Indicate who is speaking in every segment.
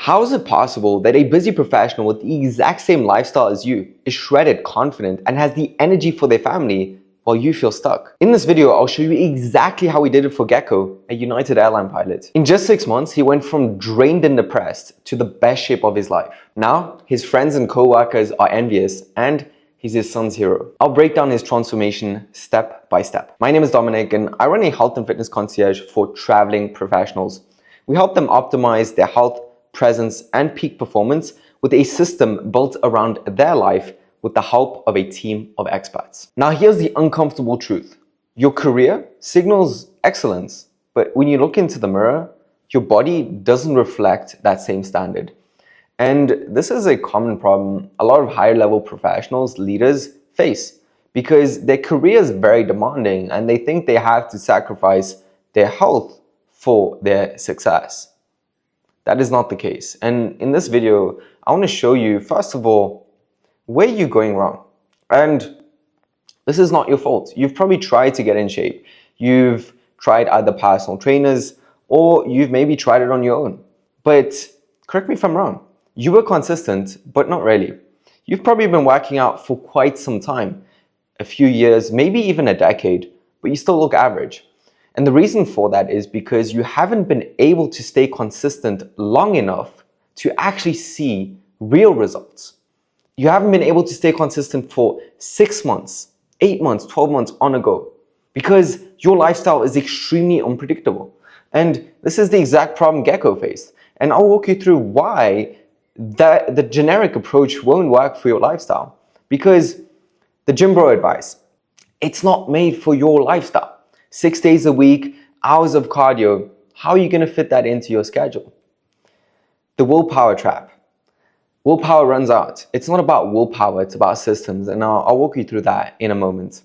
Speaker 1: How is it possible that a busy professional with the exact same lifestyle as you is shredded, confident, and has the energy for their family while you feel stuck? In this video, I'll show you exactly how he did it for Gecko, a United Airline pilot. In just 6 months, he went from drained and depressed to the best shape of his life. Now, his friends and co-workers are envious and he's his son's hero. I'll break down his transformation step by step. My name is Dominic and I run a health and fitness concierge for traveling professionals. We help them optimize their health, presence, and peak performance with a system built around their life with the help of a team of experts. Now, here's the uncomfortable truth. Your career signals excellence, but when you look into the mirror, your body doesn't reflect that same standard. And this is a common problem a lot of higher level professionals, leaders face because their career is very demanding and they think they have to sacrifice their health for their success. That is not the case. And in this video, I want to show you, first of all, where you're going wrong. And this is not your fault. You've probably tried to get in shape. You've tried either personal trainers or you've maybe tried it on your own. But correct me if I'm wrong. You were consistent, but not really. You've probably been working out for quite some time, a few years, maybe even a decade, but you still look average. And the reason for that is because you haven't been able to stay consistent long enough to actually see real results. You haven't been able to stay consistent for 6 months, 8 months, 12 months on a go because your lifestyle is extremely unpredictable. And this is the exact problem Gecko faced. And I'll walk you through why the generic approach won't work for your lifestyle. Because the gym bro advice, it's not made for your lifestyle. 6 days a week, hours of cardio, how are you going to fit that into your schedule? The willpower trap. Willpower runs out. It's not about willpower, it's about systems, and I'll walk you through that in a moment.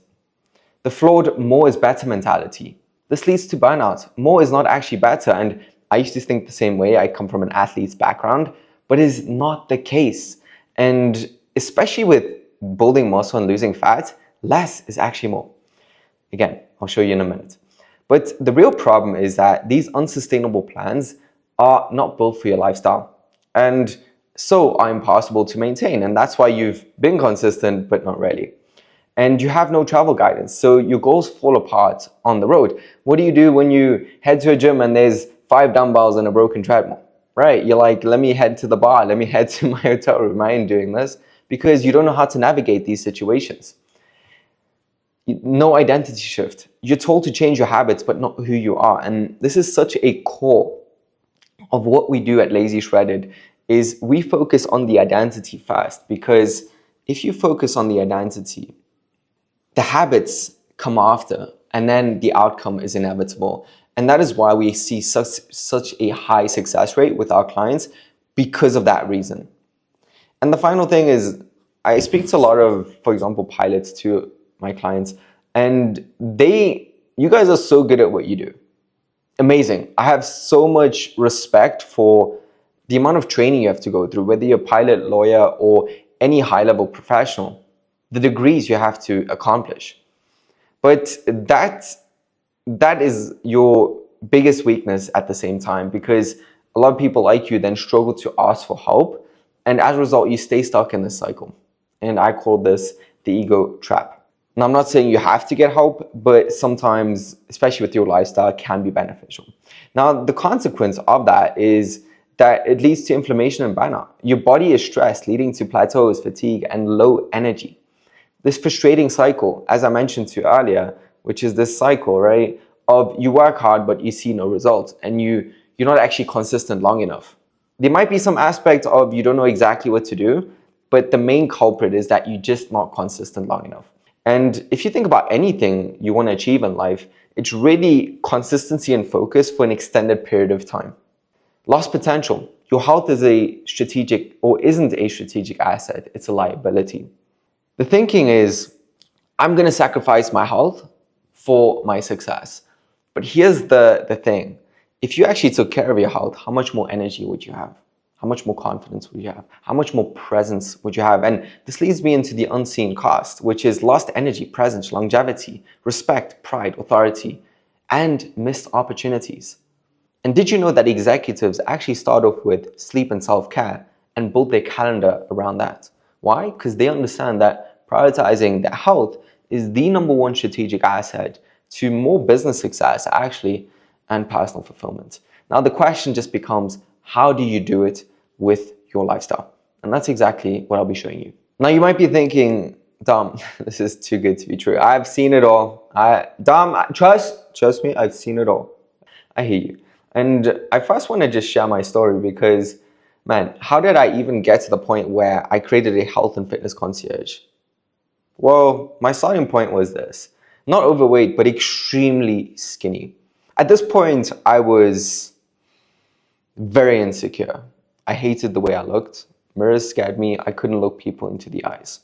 Speaker 1: The flawed more is better mentality. This leads to burnout. More is not actually better, and I used to think the same way. I come from an athlete's background, but it is not the case. And especially with building muscle and losing fat, less is actually more. Again, I'll show you in a minute. But the real problem is that these unsustainable plans are not built for your lifestyle and so are impossible to maintain. And that's why you've been consistent, but not really. And you have no travel guidance. So your goals fall apart on the road. What do you do when you head to a gym and there's 5 dumbbells and a broken treadmill? Right? You're like, let me head to the bar. Let me head to my hotel room. I ain't doing this because you don't know how to navigate these situations. No identity shift. You're told to change your habits, but not who you are. And this is such a core of what we do at Lazy Shredded is we focus on the identity first, because if you focus on the identity, the habits come after, and then the outcome is inevitable. And that is why we see such a high success rate with our clients because of that reason. And the final thing is, I speak to a lot of, for example, pilots too, my clients, and you guys are so good at what you do. Amazing. I have so much respect for the amount of training you have to go through, whether you're a pilot, lawyer, or any high-level professional, the degrees you have to accomplish. But that is your biggest weakness at the same time, because a lot of people like you then struggle to ask for help, and as a result, you stay stuck in this cycle. And I call this the ego trap. Now, I'm not saying you have to get help, but sometimes, especially with your lifestyle, it can be beneficial. Now, the consequence of that is that it leads to inflammation and burnout. Your body is stressed, leading to plateaus, fatigue, and low energy. This frustrating cycle, as I mentioned to you earlier, which is this cycle, right, of you work hard, but you see no results, and you're not actually consistent long enough. There might be some aspect of you don't know exactly what to do, but the main culprit is that you're just not consistent long enough. And if you think about anything you want to achieve in life, it's really consistency and focus for an extended period of time. Lost potential. Your health is a strategic or isn't a strategic asset. It's a liability. The thinking is, I'm going to sacrifice my health for my success. But here's the thing. If you actually took care of your health, how much more energy would you have? How much more confidence would you have? How much more presence would you have? And this leads me into the unseen cost, which is lost energy, presence, longevity, respect, pride, authority, and missed opportunities. And did you know that executives actually start off with sleep and self-care and build their calendar around that? Why? Because they understand that prioritizing their health is the number one strategic asset to more business success, actually, and personal fulfillment. Now, the question just becomes, how do you do it with your lifestyle? And that's exactly what I'll be showing you. Now, you might be thinking, Dom, this is too good to be true. I've seen it all. Dom, trust me, I've seen it all. I hear you. And I first want to just share my story because, man, how did I even get to the point where I created a health and fitness concierge? Well, my starting point was this. Not overweight, but extremely skinny. At this point, I was very insecure. I hated the way I looked. Mirrors scared me. I couldn't look people into the eyes.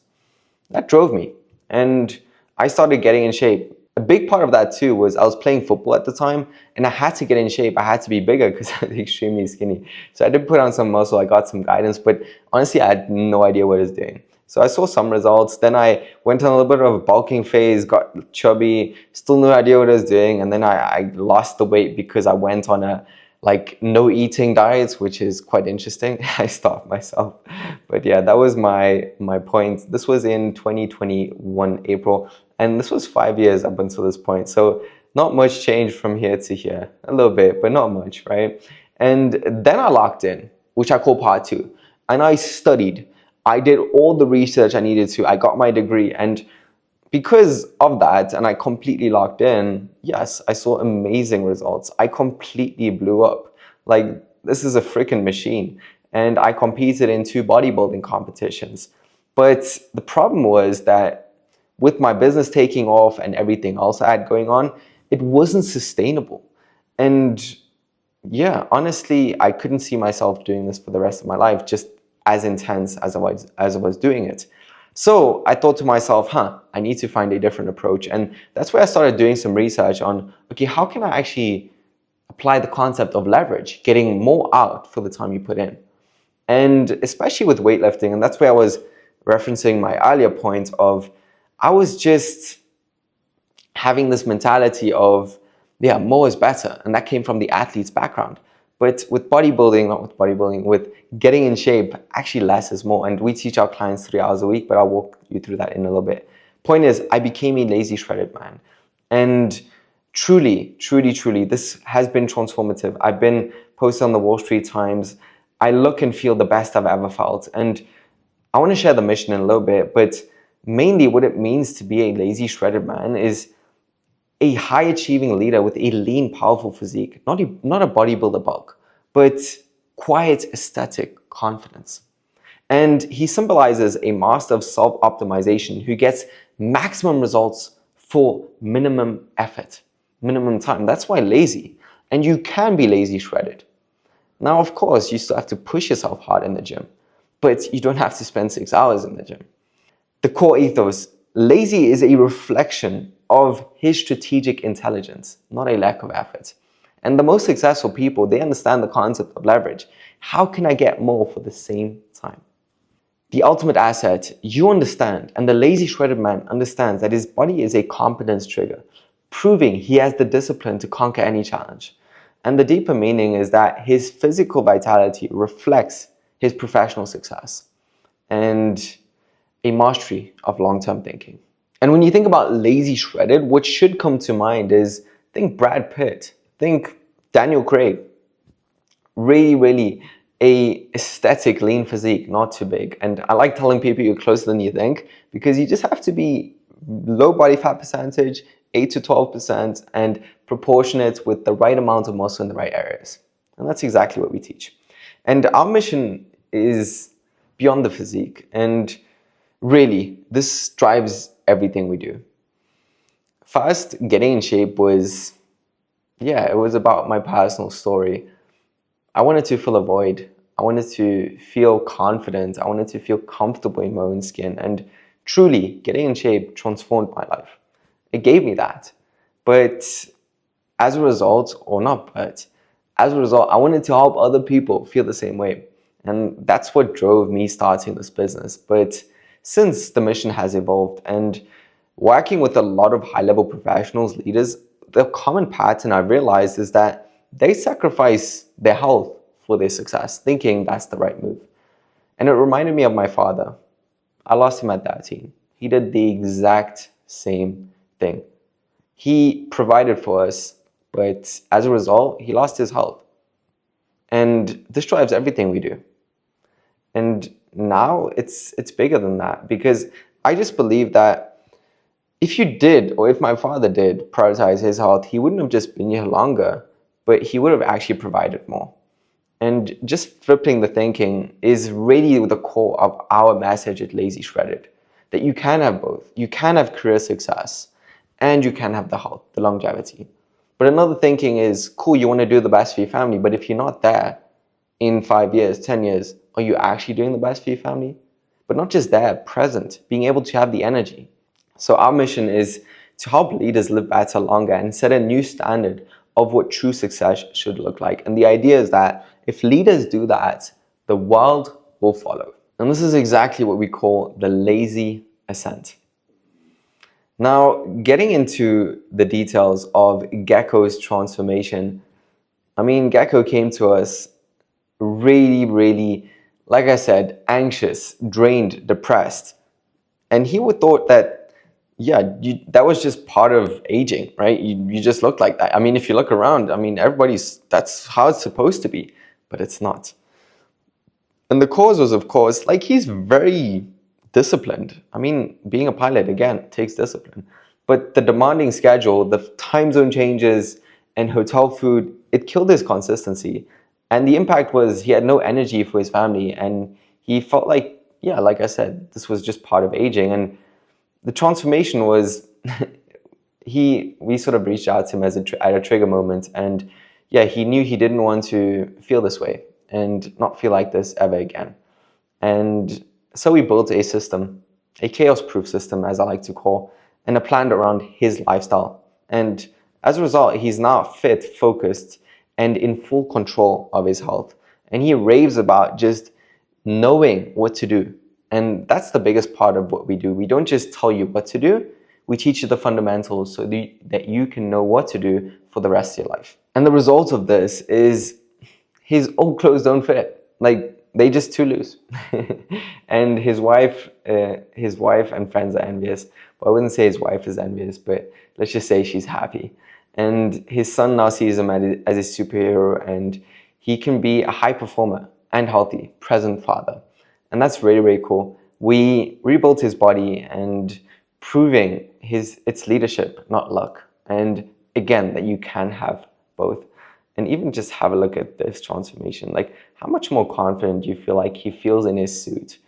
Speaker 1: That drove me. And I started getting in shape. A big part of that too was I was playing football at the time and I had to get in shape. I had to be bigger because I was extremely skinny. So I did put on some muscle. I got some guidance, but honestly, I had no idea what I was doing. So I saw some results. Then I went on a little bit of a bulking phase, got chubby, still no idea what I was doing. And then I lost the weight because I went on a no eating diets, which is quite interesting. I starved myself. But yeah, that was my point. This was in 2021 April, and this was 5 years up until this point. So not much change from here to here. A little bit, but not much, right? And then I locked in, which I call part two. And I studied. I did all the research I needed to. I got my degree, and because of that, and I completely locked in, yes, I saw amazing results. I completely blew up. Like, this is a freaking machine. And I competed in 2 bodybuilding competitions. But the problem was that with my business taking off and everything else I had going on, it wasn't sustainable. And yeah, honestly, I couldn't see myself doing this for the rest of my life, just as intense as I was doing it. So I thought to myself, I need to find a different approach. And that's where I started doing some research on, okay, how can I actually apply the concept of leverage, getting more out for the time you put in? And especially with weightlifting, and that's where I was referencing my earlier point of, I was just having this mentality of, yeah, more is better. And that came from the athlete's background. But with bodybuilding, not with bodybuilding, with getting in shape, actually less is more. And we teach our clients 3 hours a week, but I'll walk you through that in a little bit. Point is, I became a lazy, shredded man. And truly, truly, truly, this has been transformative. I've been posted on the Wall Street Times. I look and feel the best I've ever felt. And I want to share the mission in a little bit, but mainly what it means to be a lazy, shredded man is a high-achieving leader with a lean, powerful physique, not a bodybuilder bulk, but quiet, aesthetic confidence. And he symbolizes a master of self-optimization who gets maximum results for minimum effort, minimum time. That's why lazy. And you can be lazy shredded. Now, of course, you still have to push yourself hard in the gym, but you don't have to spend 6 hours in the gym. The core ethos, lazy is a reflection of his strategic intelligence, not a lack of effort. And the most successful people, they understand the concept of leverage. How can I get more for the same time? The ultimate asset, you understand, and the lazy shredded man understands that his body is a competence trigger, proving he has the discipline to conquer any challenge. And the deeper meaning is that his physical vitality reflects his professional success and a mastery of long-term thinking. And when you think about lazy shredded, what should come to mind is, think Brad Pitt, think Daniel Craig. Really, really a aesthetic lean physique, not too big. And I like telling people you're closer than you think, because you just have to be low body fat percentage, 8 to 12%, and proportionate with the right amount of muscle in the right areas. And that's exactly what we teach. And our mission is beyond the physique. And really, this drives everything we do. First, getting in shape was, it was about my personal story. I wanted to fill a void. I wanted to feel confident. I wanted to feel comfortable in my own skin. And truly, getting in shape transformed my life. It gave me that. But as a result, as a result, I wanted to help other people feel the same way. And that's what drove me starting this business. But since the mission has evolved and working with a lot of high-level professionals, leaders, the common pattern I've realized is that they sacrifice their health for their success, thinking that's the right move. And it reminded me of my father. I lost him at 13. He did the exact same thing. He provided for us, but as a result, he lost his health. And this drives everything we do. And now it's bigger than that, because I just believe that if you did, or if my father did prioritize his health, he wouldn't have just been here longer, but he would have actually provided more. And just flipping the thinking is really the core of our message at Lazy Shredded, that you can have both. You can have career success and you can have the health, the longevity. But another thinking is, cool, you want to do the best for your family, but if you're not there in 5 years, 10 years, are you actually doing the best for your family? But not just there, present, being able to have the energy. So our mission is to help leaders live better, longer, and set a new standard of what true success should look like. And the idea is that if leaders do that, the world will follow. And this is exactly what we call the lazy ascent. Now, getting into the details of Gecko's transformation, I mean, Gecko came to us really, like I said, anxious, drained, depressed. And he would thought that, yeah, that was just part of aging, right? You just look like that. I mean, if you look around, I mean, that's how it's supposed to be, but it's not. And the cause was, of course, like, he's very disciplined. I mean, being a pilot, again, takes discipline. But the demanding schedule, the time zone changes, and hotel food, it killed his consistency. And the impact was he had no energy for his family, and he felt like, yeah, like I said, this was just part of aging. And the transformation was, we sort of reached out to him at a trigger moment, and yeah, he knew he didn't want to feel this way and not feel like this ever again. And so we built a system, a chaos-proof system, as I like to call, and a plan around his lifestyle. And as a result, he's now fit, focused, and in full control of his health. And he raves about just knowing what to do. And that's the biggest part of what we do. We don't just tell you what to do, we teach you the fundamentals so that you can know what to do for the rest of your life. And the result of this is his old clothes don't fit. Like, they just too loose. And his wife and friends are envious. Well, I wouldn't say his wife is envious, but let's just say she's happy. And his son now sees him as a superhero, and he can be a high performer and healthy, present father. And that's really cool. We rebuilt his body and proving it's leadership, not luck. And again, that you can have both. And even just have a look at this transformation. Like, how much more confident do you feel like he feels in his suit?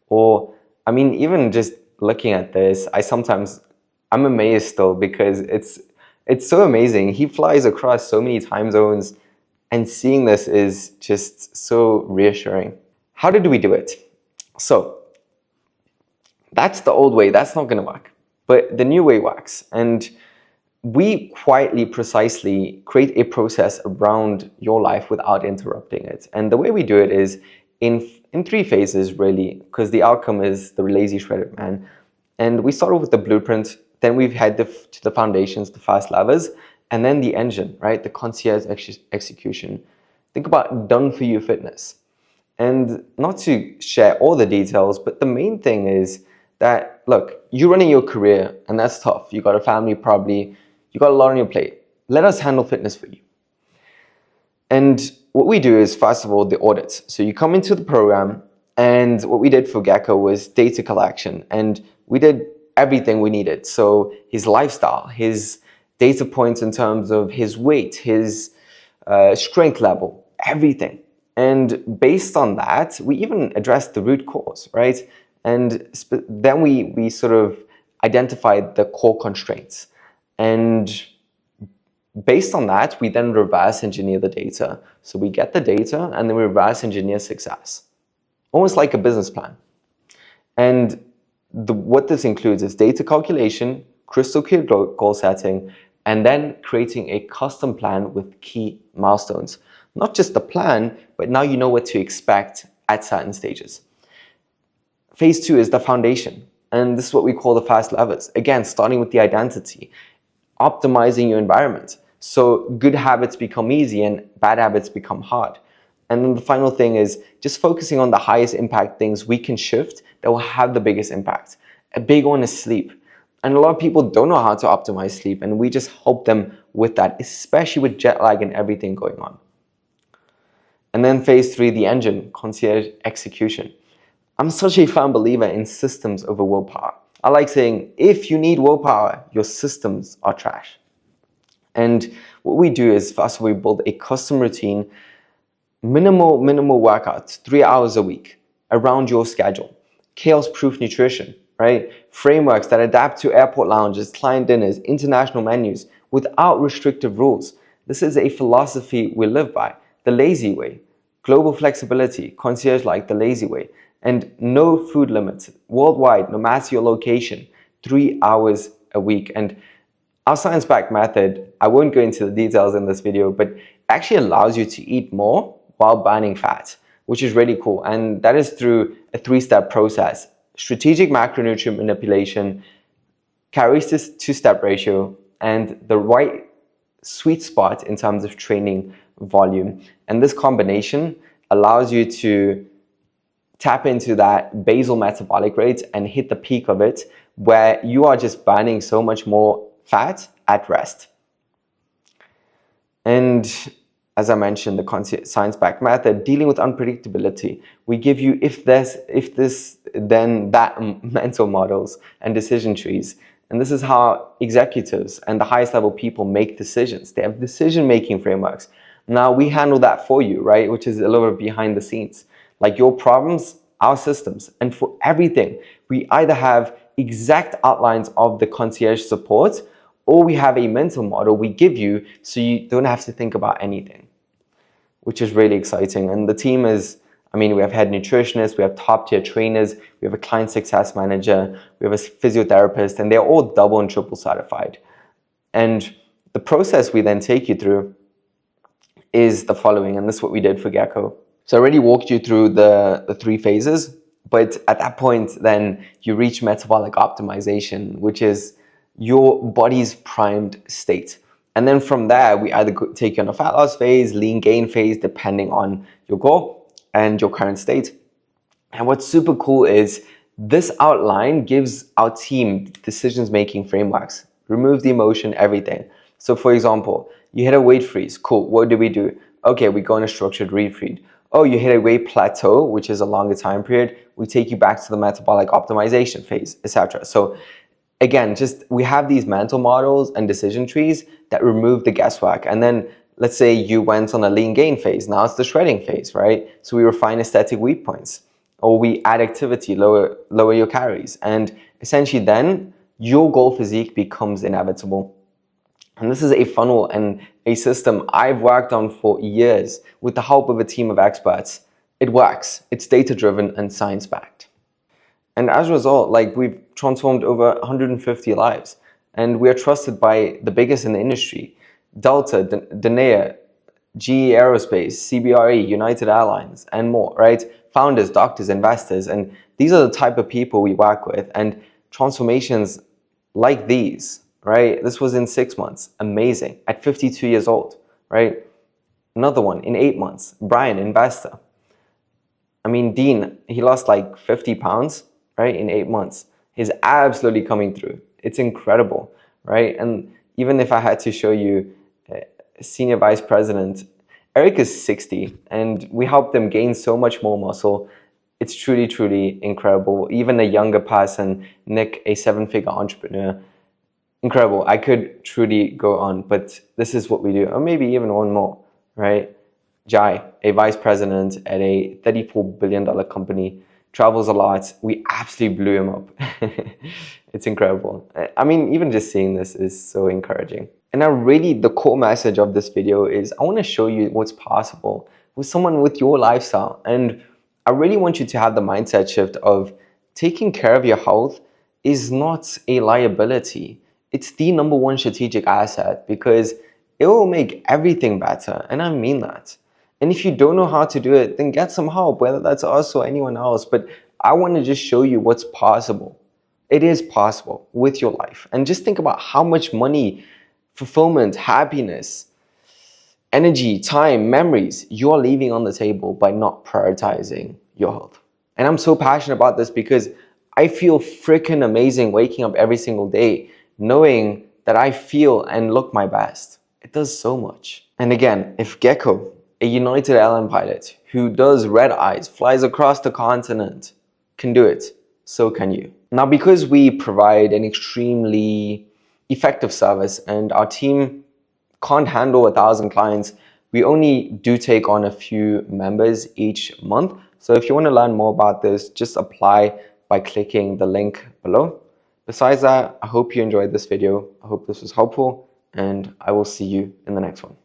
Speaker 1: Or, I mean, even just looking at this, I'm amazed still, because it's so amazing. He flies across so many time zones, and seeing this is just so reassuring. How did we do it? So that's the old way. That's not going to work. But the new way works. And we quietly, precisely create a process around your life without interrupting it. And the way we do it is in 3 phases, really, because the outcome is the lazy shredded man. And we start off with the blueprint. Then we've had to the foundations, the fast levers, and then the engine, right? The concierge execution. Think about done for you fitness. And not to share all the details, but the main thing is that, look, you're running your career, and that's tough. You got a family, probably. You got a lot on your plate. Let us handle fitness for you. And what we do is, first of all, the audits. So you come into the program, and what we did for Gecko was data collection, and we did everything we needed. So his lifestyle, his data points in terms of his weight, his strength level, everything. And based on that, we even addressed the root cause, right? And then we sort of identified the core constraints. And based on that, we then reverse engineer the data. So we get the data and then we reverse engineer success. Almost like a business plan. And what this includes is data calculation, crystal clear goal setting, and then creating a custom plan with key milestones. Not just the plan, but now you know what to expect at certain stages. Phase 2 is the foundation. And this is what we call the fast levers. Again, starting with the identity, optimizing your environment. So good habits become easy and bad habits become hard. And then the final thing is just focusing on the highest impact things we can shift that will have the biggest impact. A big one is sleep. And a lot of people don't know how to optimize sleep, and we just help them with that, especially with jet lag and everything going on. And then phase 3, the engine, concierge execution. I'm such a firm believer in systems over willpower. I like saying, if you need willpower, your systems are trash. And what we do is, first we build a custom routine, minimal workouts, 3 hours a week around your schedule. Chaos-proof nutrition, right? Frameworks that adapt to airport lounges, client dinners, international menus without restrictive rules. This is a philosophy we live by. The lazy way, global flexibility, concierge like the lazy way, and no food limits worldwide, no matter your location, 3 hours a week. And our science-backed method, I won't go into the details in this video, but actually allows you to eat more while burning fat, which is really cool. And that is through a 3-step process: strategic macronutrient manipulation, calories to step ratio, and the right sweet spot in terms of training volume. And this combination allows you to tap into that basal metabolic rate and hit the peak of it, where you are just burning so much more fat at rest. And as I mentioned, the science-backed method, dealing with unpredictability. We give you if this, then that mental models and decision trees. And this is how executives and the highest level people make decisions. They have decision-making frameworks. Now we handle that for you, right? Which is a little bit behind the scenes. Like your problems, our systems. And for everything, we either have exact outlines of the concierge support, or we have a mental model we give you so you don't have to think about anything, which is really exciting. And the team is, we have head nutritionists, we have top tier trainers, we have a client success manager, we have a physiotherapist, and they're all double and triple certified. And the process we then take you through is the following, and this is what we did for Gecko. So I already walked you through the 3 phases, but at that point, then you reach metabolic optimization, which is your body's primed state. And then from there, we either take you on a fat loss phase, lean gain phase, depending on your goal and your current state. And what's super cool is this outline gives our team decisions-making frameworks, removes the emotion, everything. So for example, you hit a weight freeze. Cool, what do we do? Okay, we go on a structured refeed. Oh, you hit a weight plateau, which is a longer time period. We take you back to the metabolic optimization phase, etc. So again, we have these mental models and decision trees that remove the guesswork. And then let's say you went on a lean gain phase. Now it's the shredding phase, right? So we refine aesthetic weak points, or we add activity, lower your calories. And essentially then your goal physique becomes inevitable. And this is a funnel and a system I've worked on for years with the help of a team of experts. It works. It's data-driven and science-backed. And as a result, we've transformed over 150 lives. And we are trusted by the biggest in the industry: Delta, Danae, GE Aerospace, CBRE, United Airlines, and more, right? Founders, doctors, investors. And these are the type of people we work with. And transformations like these, right? This was in 6 months. Amazing. At 52 years old, right? Another one in 8 months. Brian, investor. Dean, he lost 50 pounds, right? In 8 months. He's absolutely coming through. It's incredible, right? And even if I had to show you senior vice president, Eric is 60 and we helped them gain so much more muscle. It's truly, truly incredible. Even a younger person, Nick, a 7-figure entrepreneur, incredible. I could truly go on, but this is what we do. Or maybe even one more, right? Jai, a vice president at a $34 billion company, travels a lot. We absolutely blew him up. It's incredible. Even just seeing this is so encouraging. And now really the core message of this video is I want to show you what's possible with someone with your lifestyle. And I really want you to have the mindset shift of taking care of your health is not a liability. It's the number one strategic asset because it will make everything better. And I mean that. And if you don't know how to do it, then get some help, whether that's us or anyone else. But I want to just show you what's possible. It is possible with your life. And just think about how much money fulfillment, happiness, energy, time, memories you are leaving on the table by not prioritizing your health. And I'm so passionate about this because I feel freaking amazing waking up every single day knowing that I feel and look my best. It does so much. And again, if Gecko, a United Airline pilot who does red eyes, flies across the continent, can do it, so can you. Now, because we provide an extremely effective service and our team can't handle 1,000 clients, we only do take on a few members each month. So if you want to learn more about this, just apply by clicking the link below. Besides that, I hope you enjoyed this video. I hope this was helpful, and I will see you in the next one.